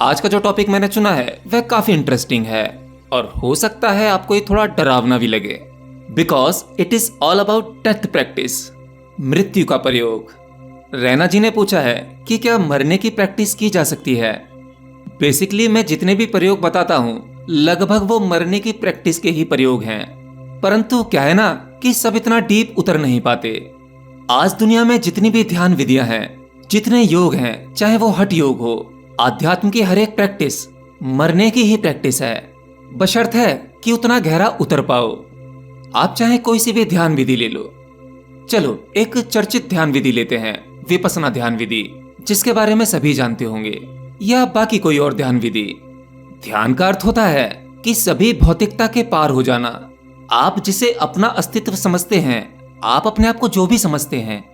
आज का जो टॉपिक मैंने चुना है वह काफी इंटरेस्टिंग है और हो सकता है आपको ये थोड़ा डरावना भी लगे, because it is all about death practice, मृत्यु का प्रयोग। रैना जी ने पूछा है कि क्या मरने की प्रैक्टिस की जा सकती है। बेसिकली मैं जितने भी प्रयोग बताता हूँ लगभग वो मरने की प्रैक्टिस के ही प्रयोग हैं, परंतु क्या है ना कि सब इतना डीप उतर नहीं पाते। आज दुनिया में जितनी भी ध्यान विधियां हैं, जितने योग हैं, चाहे वो हठ योग हो, आध्यात्म की हर एक प्रैक्टिस मरने की ही प्रैक्टिस है, बशर्त है कि उतना गहरा उतर पाओ। आप चाहे कोई सी भी ध्यान विधि ले लो। चलो एक चर्चित ध्यान विधि लेते हैं, विपस्सना ध्यान विधि, जिसके बारे में सभी जानते होंगे, या बाकी कोई और ध्यान विधि। ध्यान का अर्थ होता है कि सभी भौतिकता के पार हो जाना। आप जिसे अपना अस्तित्व समझते हैं, आप अपने आप को जो भी समझते हैं,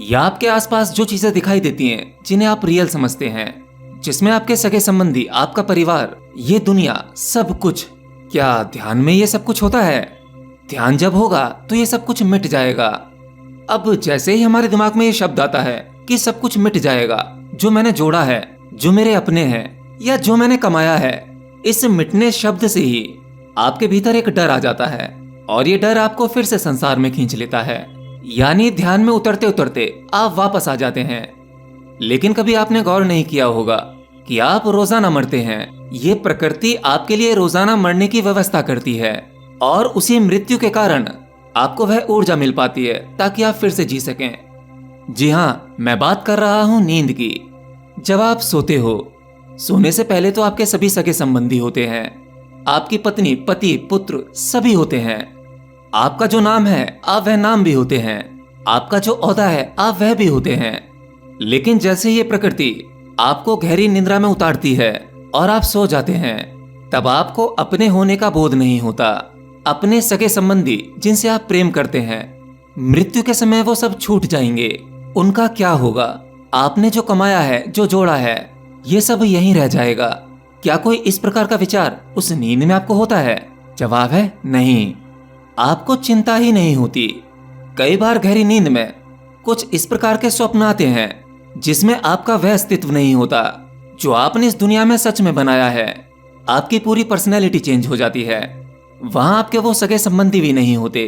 या आपके आसपास जो चीजें दिखाई देती हैं जिन्हें आप रियल समझते हैं, जिसमें आपके सगे संबंधी, आपका परिवार, ये दुनिया, सब कुछ। क्या ध्यान में ये सब कुछ होता है? ध्यान जब होगा तो ये सब कुछ मिट जाएगा। अब जैसे ही हमारे दिमाग में ये शब्द आता है कि सब कुछ मिट जाएगा, जो मैंने जोड़ा है, जो मेरे अपने हैं, या जो मैंने कमाया है, इस मिटने शब्द से ही आपके भीतर एक डर आ जाता है और ये डर आपको फिर से संसार में खींच लेता है। यानी ध्यान में उतरते उतरते आप वापस आ जाते हैं। लेकिन कभी आपने गौर नहीं किया होगा कि आप रोजाना मरते हैं। ये प्रकृति आपके लिए रोजाना मरने की व्यवस्था करती है और उसी मृत्यु के कारण आपको वह ऊर्जा मिल पाती है ताकि आप फिर से जी सकें। जी हाँ, मैं बात कर रहा हूँ नींद की। जब आप सोते हो, सोने से पहले तो आपके सभी सगे संबंधी होते हैं, आपकी पत्नी, पति, पुत्र सभी होते हैं। आपका जो नाम है आप वह नाम भी होते हैं, आपका जो ओहदा है आप वह भी होते हैं। लेकिन जैसे ये प्रकृति आपको गहरी निद्रा में उतारती है और आप सो जाते हैं, तब आपको अपने होने का बोध नहीं होता। अपने सगे संबंधी जिनसे आप प्रेम करते हैं, मृत्यु के समय वो सब छूट जाएंगे। उनका क्या होगा? आपने जो कमाया है, जो जोड़ा है, ये सब यहीं रह जाएगा। क्या कोई इस प्रकार का विचार उस नींद में आपको होता है? जवाब है नहीं। आपको चिंता ही नहीं होती। कई बार गहरी नींद में कुछ इस प्रकार के स्वप्न आते हैं जिसमें आपका वह अस्तित्व नहीं होता जो आपने इस दुनिया में सच में बनाया है। आपकी पूरी पर्सनैलिटी चेंज हो जाती है। वहां आपके वो सगे संबंधी भी नहीं होते।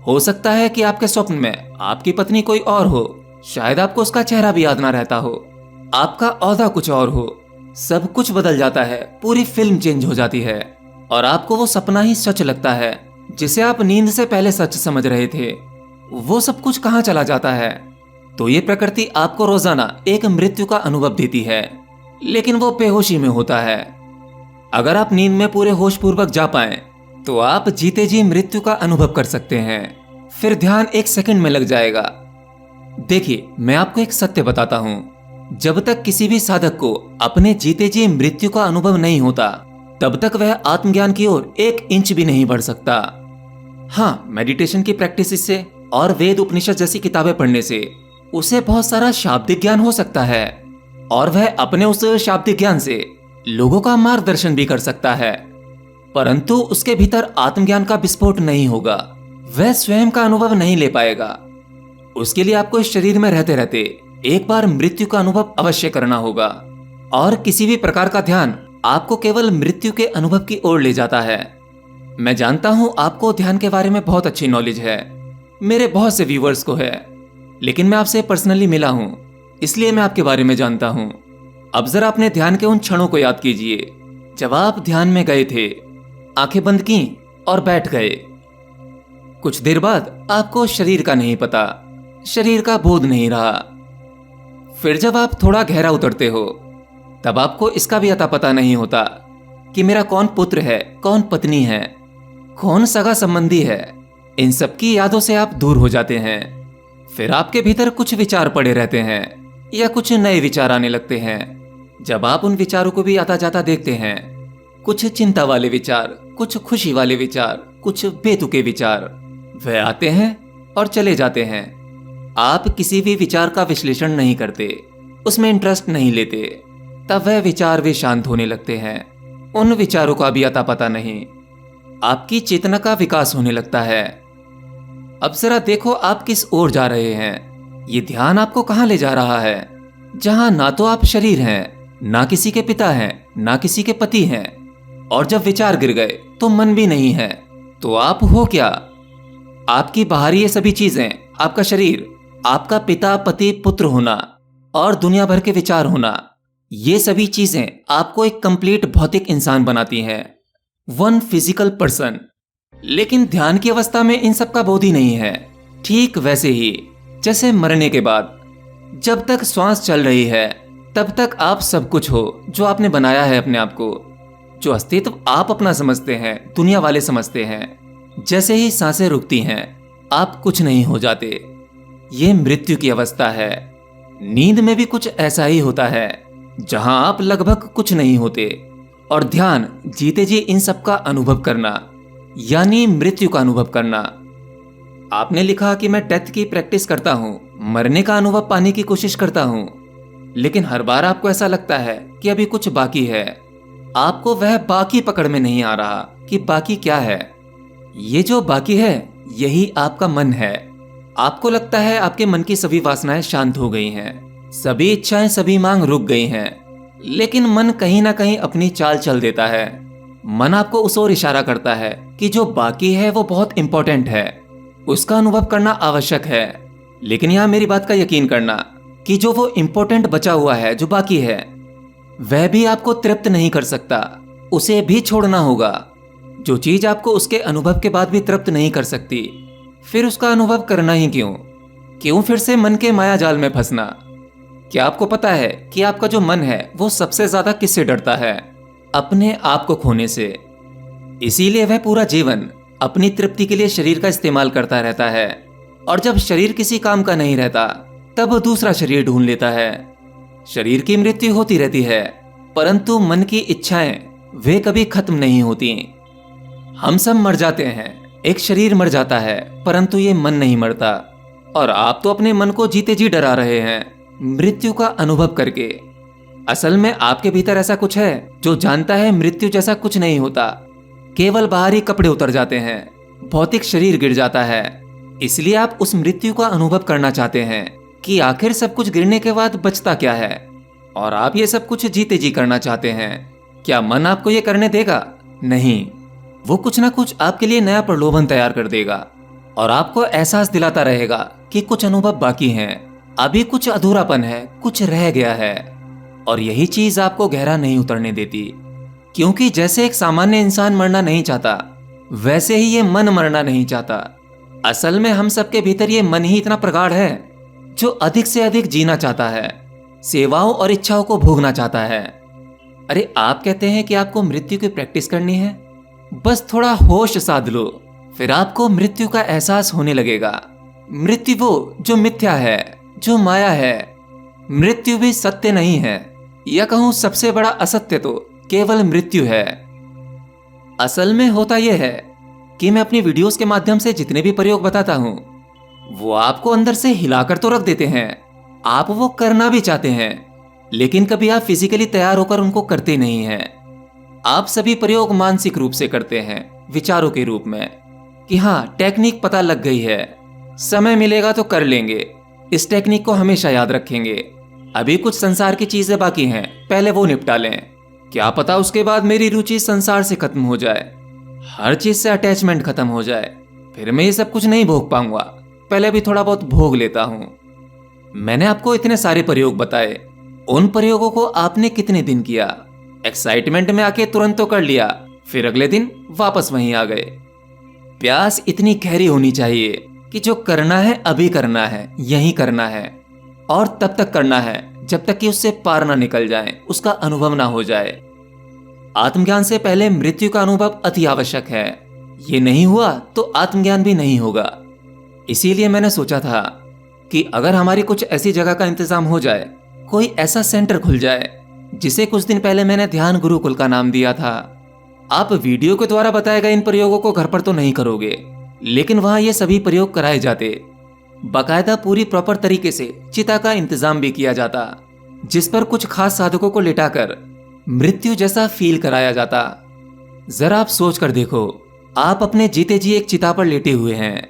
हो सकता है कि आपके स्वप्न में आपकी पत्नी कोई और हो, शायद आपको उसका चेहरा भी याद ना रहता हो, आपका ओहदा कुछ और हो। सब कुछ बदल जाता है, पूरी फिल्म चेंज हो जाती है और आपको वो सपना ही सच लगता है जिसे आप नींद से पहले सच समझ रहे थे। वो सब कुछ कहाँ चला जाता है? तो ये प्रकृति आपको रोजाना एक मृत्यु का अनुभव देती है, लेकिन वो बेहोशी में होता है। अगर आप नींद में पूरे होश पूर्वक जा पाएं, तो आप जीते जी मृत्यु का अनुभव कर सकते हैं। फिर ध्यान एक सेकंड में लग जाएगा। देखिए, मैं आपको एक सत्य बताता हूँ, जब तक किसी भी साधक को अपने जीते जी मृत्यु का अनुभव नहीं होता, तब तक वह आत्मज्ञान की ओर एक इंच भी नहीं बढ़ सकता। हाँ, मेडिटेशन की प्रैक्टिस से और वेद उपनिषद जैसी किताबें पढ़ने से उसे बहुत सारा शाब्दिक ज्ञान हो सकता है और वह अपने उस शाब्दिक ज्ञान से लोगों का मार्गदर्शन भी कर सकता है, परंतु उसके भीतर आत्मज्ञान का विस्फोट नहीं होगा। वह स्वयं का अनुभव नहीं ले पाएगा। उसके लिए आपको इस शरीर में रहते रहते एक बार मृत्यु का अनुभव अवश्य करना होगा। और किसी भी प्रकार का ध्यान आपको केवल मृत्यु के अनुभव की ओर ले जाता है। मैं जानता हूं आपको ध्यान के बारे में बहुत अच्छी नॉलेज है, मेरे बहुत से व्यूअर्स को है, लेकिन मैं आपसे पर्सनली मिला हूं, इसलिए मैं आपके बारे में जानता हूं। अब जरा अपने ध्यान के उन क्षणों को याद कीजिए जब आप ध्यान में गए थे, आंखें बंद की और बैठ गए। कुछ देर बाद आपको शरीर का नहीं पता, शरीर का बोध नहीं रहा। फिर जब आप थोड़ा गहरा उतरते हो, तब आपको इसका भी अता पता नहीं होता कि मेरा कौन पुत्र है, कौन पत्नी है, कौन सगा संबंधी है। इन सब की यादों से आप दूर हो जाते हैं। फिर आपके भीतर कुछ विचार पड़े रहते हैं या कुछ नए विचार आने लगते हैं। जब आप उन विचारों को भी आता जाता देखते हैं, कुछ चिंता वाले विचार, कुछ खुशी वाले विचार, कुछ बेतुके विचार, वह आते हैं और चले जाते हैं। आप किसी भी विचार का विश्लेषण नहीं करते, उसमें इंटरेस्ट नहीं लेते, तब वह विचार भी शांत होने लगते हैं। उन विचारों का भी अता पता नहीं। आपकी चेतना का विकास होने लगता है। अब जरा देखो आप किस ओर जा रहे हैं। ये ध्यान आपको कहां ले जा रहा है? जहां ना तो आप शरीर हैं ना किसी के पिता हैं, ना किसी के पति हैं। और जब विचार गिर गए तो मन भी नहीं है। तो आप हो क्या? आपकी बाहरी ये सभी चीजें, आपका शरीर, आपका पिता, पति, पुत्र होना और दुनिया भर के विचार होना, ये सभी चीजें आपको एक कंप्लीट भौतिक इंसान बनाती हैं, वन फिजिकल पर्सन। लेकिन ध्यान की अवस्था में इन सब का बोध ही नहीं है। ठीक वैसे ही जैसे मरने के बाद जब तक श्वास चल रही है तब तक आप सब कुछ हो जो आपने बनाया है अपने आप को, जो अस्तित्व आप अपना समझते हैं, दुनिया वाले समझते हैं। जैसे ही सांसें रुकती हैं आप कुछ नहीं हो जाते। ये मृत्यु की अवस्था है। नींद में भी कुछ ऐसा ही होता है, जहां आप लगभग कुछ नहीं होते। और ध्यान जीते जी इन सब का अनुभव करना, यानी मृत्यु का अनुभव करना। आपने लिखा कि मैं डेथ की प्रैक्टिस करता हूं, मरने का अनुभव पाने की कोशिश करता हूं, लेकिन हर बार आपको ऐसा लगता है कि अभी कुछ बाकी है। आपको वह बाकी पकड़ में नहीं आ रहा कि बाकी क्या है। ये जो बाकी है यही आपका मन है। आपको लगता है आपके मन की सभी वासनाएं शांत हो गई हैं, सभी इच्छाएं, सभी मांग रुक गई हैं, लेकिन मन कहीं ना कहीं अपनी चाल चल देता है। मन आपको उस ओर इशारा करता है कि जो बाकी है वो बहुत इंपॉर्टेंट है, उसका अनुभव करना आवश्यक है। लेकिन यहां मेरी बात का यकीन करना कि जो वो इंपॉर्टेंट बचा हुआ है, जो बाकी है, वह भी आपको तृप्त नहीं कर सकता, उसे भी छोड़ना होगा। जो चीज आपको उसके अनुभव के बाद भी तृप्त नहीं कर सकती, फिर उसका अनुभव करना ही क्यों फिर से मन के माया जाल में फंसना? क्या आपको पता है कि आपका जो मन है वो सबसे ज्यादा किससे डरता है? अपने आप को खोने से। इसीलिए वह पूरा जीवन अपनी तृप्ति के लिए शरीर का इस्तेमाल करता रहता है, और जब शरीर किसी काम का नहीं रहता तब दूसरा शरीर ढूंढ लेता है। शरीर की मृत्यु होती रहती है, परंतु मन की इच्छाएं वे कभी खत्म नहीं होती। हम सब मर जाते हैं, एक शरीर मर जाता है, परंतु ये मन नहीं मरता। और आप तो अपने मन को जीते जी डरा रहे हैं, मृत्यु का अनुभव करके। असल में आपके भीतर ऐसा कुछ है जो जानता है मृत्यु जैसा कुछ नहीं होता, केवल बाहरी कपड़े उतर जाते हैं, भौतिक शरीर गिर जाता है। इसलिए आप उस मृत्यु का अनुभव करना चाहते हैं कि आखिर सब कुछ गिरने के बाद बचता क्या है, और आप ये सब कुछ जीते जी करना चाहते हैं। क्या मन आपको ये करने देगा? नहीं, वो कुछ ना कुछ आपके लिए नया प्रलोभन तैयार कर देगा और आपको एहसास दिलाता रहेगा कि कुछ अनुभव बाकी हैं, अभी कुछ अधूरापन है, कुछ रह गया है। और यही चीज आपको गहरा नहीं उतरने देती, क्योंकि जैसे एक सामान्य इंसान मरना नहीं चाहता, वैसे ही ये मन मरना नहीं चाहता। असल में हम सबके भीतर ये मन ही इतना प्रगाढ़ है जो अधिक से अधिक जीना चाहता है, सेवाओं और इच्छाओं को भोगना चाहता है। अरे आप कहते हैं कि आपको मृत्यु की प्रैक्टिस करनी है, बस थोड़ा होश साध लो, फिर आपको मृत्यु का एहसास होने लगेगा। मृत्यु वो जो मिथ्या है, जो माया है। मृत्यु भी सत्य नहीं है, या कहूं सबसे बड़ा असत्य तो केवल मृत्यु है। असल में होता यह है कि मैं अपनी वीडियोस के माध्यम से जितने भी प्रयोग बताता हूं, वो आपको अंदर से हिलाकर तो रख देते हैं। आप वो करना भी चाहते हैं, लेकिन कभी आप फिजिकली तैयार होकर उनको करते नहीं हैं। आप सभी प्रयोग मानसिक रूप से करते हैं, विचारों के रूप में, कि हाँ टेक्निक पता लग गई है, समय मिलेगा तो कर लेंगे, इस टेक्निक को हमेशा याद रखेंगे, अभी कुछ संसार की चीजें बाकी हैं, पहले वो निपटा लें, क्या पता उसके बाद मेरी रुचि संसार से खत्म हो जाए, हर चीज से अटैचमेंट खत्म हो जाए, फिर मैं ये सब कुछ नहीं भोग पाऊंगा, पहले भी थोड़ा बहुत भोग लेता हूं। मैंने आपको इतने सारे प्रयोग बताए, उन प्रयोगों को आपने कितने दिन किया? एक्साइटमेंट में आके तुरंत तो कर लिया, फिर अगले दिन वापस वहीं आ गए। प्यास इतनी गहरी होनी चाहिए कि जो करना है अभी करना है, यही करना है, और तब तक करना है जब तक कि उससे पार ना निकल जाए, उसका अनुभव ना हो जाए। आत्मज्ञान से पहले मृत्यु का अनुभव अति आवश्यक है। ये नहीं हुआ तो आत्मज्ञान भी नहीं होगा। इसीलिए मैंने सोचा था कि अगर हमारी कुछ ऐसी जगह का इंतजाम हो जाए, कोई ऐसा सेंटर खुल जाए जिसे कुछ दिन पहले मैंने ध्यान गुरुकुल का नाम दिया था। आप वीडियो के द्वारा बताए गए इन प्रयोगों को घर पर तो नहीं करोगे, लेकिन वहां ये सभी प्रयोग कराए जाते, बाकायदा पूरी प्रॉपर तरीके से चिता का इंतजाम भी किया जाता, जिस पर कुछ खास साधकों को लिटाकर मृत्यु जैसा फील कराया जाता। जरा आप सोच कर देखो, आप अपने जीते जी एक चिता पर लेटे हुए हैं,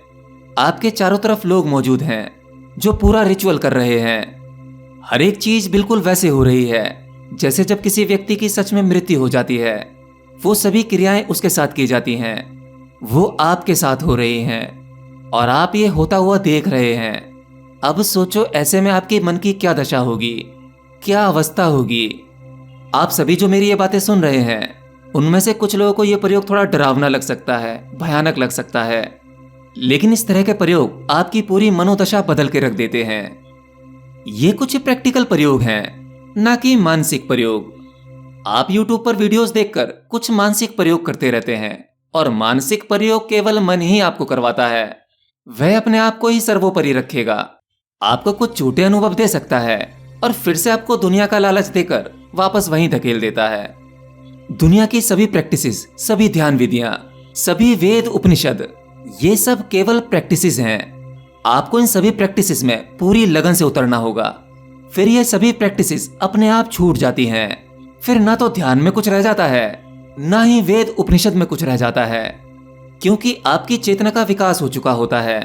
आपके चारों तरफ लोग मौजूद हैं जो पूरा रिचुअल कर रहे हैं, हर एक चीज बिल्कुल वैसे हो रही है जैसे जब किसी व्यक्ति की सच में मृत्यु हो जाती है, वो सभी क्रियाएं उसके साथ की जाती हैं, वो आपके साथ हो रही हैं और आप ये होता हुआ देख रहे हैं। अब सोचो ऐसे में आपके मन की क्या दशा होगी, क्या अवस्था होगी। आप सभी जो मेरी ये बातें सुन रहे हैं, उनमें से कुछ लोगों को ये प्रयोग थोड़ा डरावना लग सकता है, भयानक लग सकता है, लेकिन इस तरह के प्रयोग आपकी पूरी मनोदशा बदल के रख देते हैं। ये कुछ प्रैक्टिकल प्रयोग हैं, ना कि मानसिक प्रयोग। आप YouTube पर वीडियोस देखकर कुछ मानसिक प्रयोग करते रहते हैं, और मानसिक प्रयोग केवल मन ही आपको करवाता है। वह अपने आप को ही सर्वोपरि रखेगा, आपको कुछ झूठे अनुभव दे सकता है और फिर से आपको दुनिया का लालच देकर वापस वहीं धकेल देता है। दुनिया की सभी प्रैक्टिसेस, सभी ध्यान विधियां, सभी वेद उपनिषद, ये सब केवल प्रैक्टिसेस हैं। आपको इन सभी प्रैक्टिसेस में पूरी लगन से उतरना होगा। फिर ये सभी प्रैक्टिसेस अपने आप छूट जाती हैं। फिर ना तो ध्यान में कुछ रह जाता है, ना ही वेद उपनिषद में कुछ रह जाता है, क्योंकि आपकी चेतना का विकास हो चुका होता है।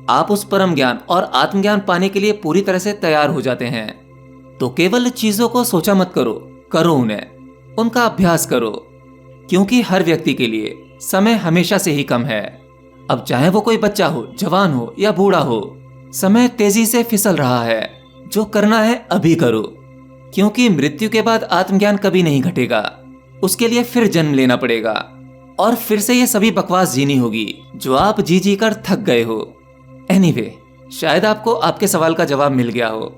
आप उस परम ज्ञान और आत्मज्ञान पाने के लिए पूरी तरह से तैयार हो जाते हैं। तो केवल चीजों को सोचा मत करो, करो उन्हें, उनका अभ्यास करो, क्योंकि हर व्यक्ति के लिए समय हमेशा से ही कम है। अब चाहे वो कोई बच्चा हो, जवान हो या बूढ़ा हो, समय तेजी से फिसल रहा है। जो करना है अभी करो, क्योंकि मृत्यु के बाद आत्मज्ञान कभी नहीं घटेगा। उसके लिए फिर जन्म लेना पड़ेगा और फिर से ये सभी बकवास जीनी होगी जो आप जी जी कर थक गए हो। एनीवे, शायद आपको आपके सवाल का जवाब मिल गया हो।